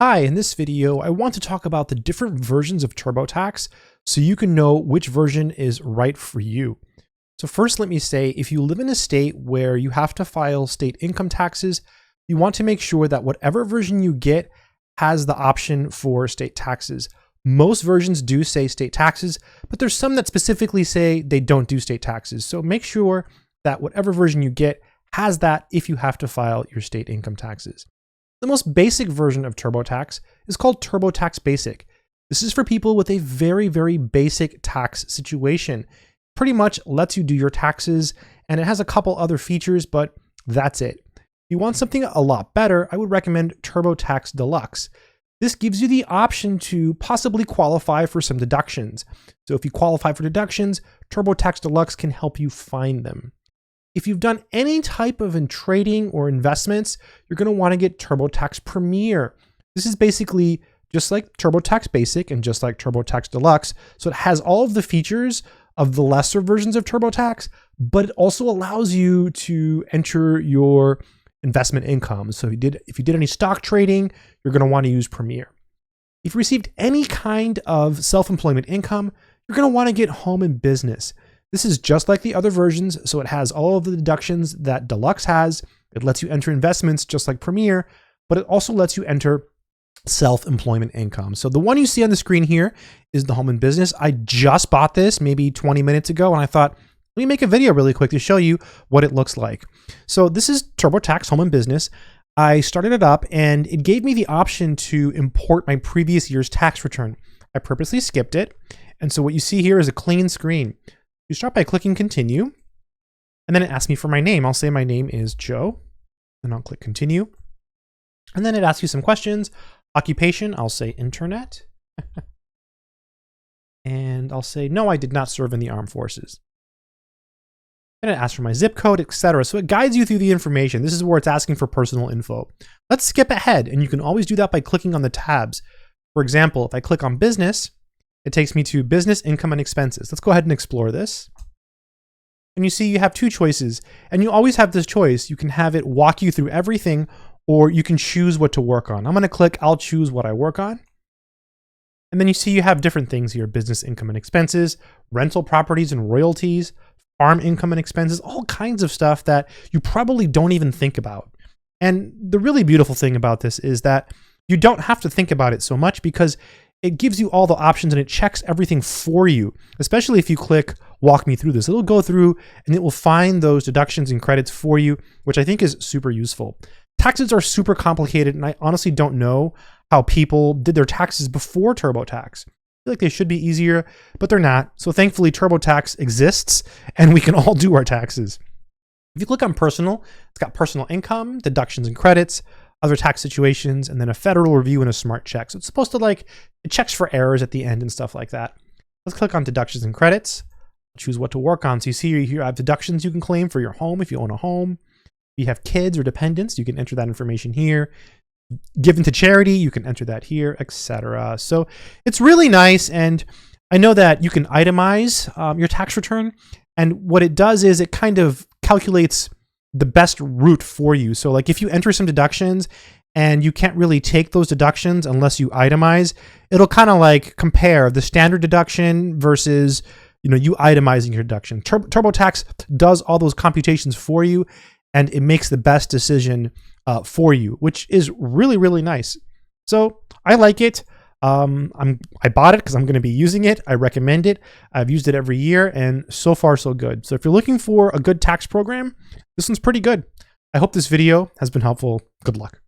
Hi, in this video, I want to talk about the different versions of TurboTax so you can know which version is right for you. So first, let me say, if you live in a state where you have to file state income taxes, you want to make sure that whatever version you get has the option for state taxes. Most versions do say state taxes, but there's some that specifically say they don't do state taxes. So make sure that whatever version you get has that if you have to file your state income taxes. The most basic version of TurboTax is called TurboTax Basic. This is for people with a very, very basic tax situation. Pretty much lets you do your taxes, and it has a couple other features, but that's it. If you want something a lot better, I would recommend TurboTax Deluxe. This gives you the option to possibly qualify for some deductions. So if you qualify for deductions, TurboTax Deluxe can help you find them. If you've done any type of trading or investments, you're going to want to get TurboTax Premier. This is basically just like TurboTax Basic and just like TurboTax Deluxe. So it has all of the features of the lesser versions of TurboTax, but it also allows you to enter your investment income. So if you did any stock trading, you're going to want to use Premier. If you received any kind of self-employment income, you're going to want to get home and business. This is just like the other versions, so it has all of the deductions that Deluxe has. It lets you enter investments just like Premier, but it also lets you enter self-employment income. So the one you see on the screen here is the home and business. I just bought this maybe 20 minutes ago, and I thought, let me make a video really quick to show you what it looks like. So this is TurboTax Home and Business. I started it up, and it gave me the option to import my previous year's tax return. I purposely skipped it, and so what you see here is a clean screen. You start by clicking continue, and then it asks me for my name. I'll say my name is Joe, and I'll click continue. And then it asks you some questions. Occupation, I'll say internet. And I'll say, no, I did not serve in the armed forces. Then it asks for my zip code, etc. So it guides you through the information. This is where it's asking for personal info. Let's skip ahead, and you can always do that by clicking on the tabs. For example, if I click on business, it takes me to business, income, and expenses. Let's go ahead and explore this. And you see you have two choices, and you always have this choice. You can have it walk you through everything, or you can choose what to work on. I'm going to click, I'll choose what I work on. And then you see you have different things here: business, income, and expenses, rental properties and royalties, farm income and expenses, all kinds of stuff that you probably don't even think about. And the really beautiful thing about this is that you don't have to think about it so much, because it gives you all the options and it checks everything for you. Especially if you click walk me through this, it'll go through and it will find those deductions and credits for you, which I think is super useful. Taxes are super complicated, and I honestly don't know how people did their taxes before TurboTax. I feel like they should be easier, but they're not. So thankfully TurboTax exists and we can all do our taxes. If you click on personal, it's got personal income, deductions and credits, other tax situations, and then a federal review and a smart check. So it's supposed to it checks for errors at the end and stuff like that. Let's click on deductions and credits, choose what to work on. So you see here I have deductions you can claim for your home if you own a home. If you have kids or dependents, you can enter that information here. Given to charity, you can enter that here, etc. So it's really nice, and I know that you can itemize your tax return, and what it does is it kind of calculates the best route for you. So like if you enter some deductions and you can't really take those deductions unless you itemize, it'll kind of like compare the standard deduction versus, you itemizing your deduction. TurboTax does all those computations for you, and it makes the best decision for you, which is really, really nice. So I like it. I bought it because I'm going to be using it. I recommend it. I've used it every year, and so far so good. So if you're looking for a good tax program, this one's pretty good. I hope this video has been helpful. Good luck.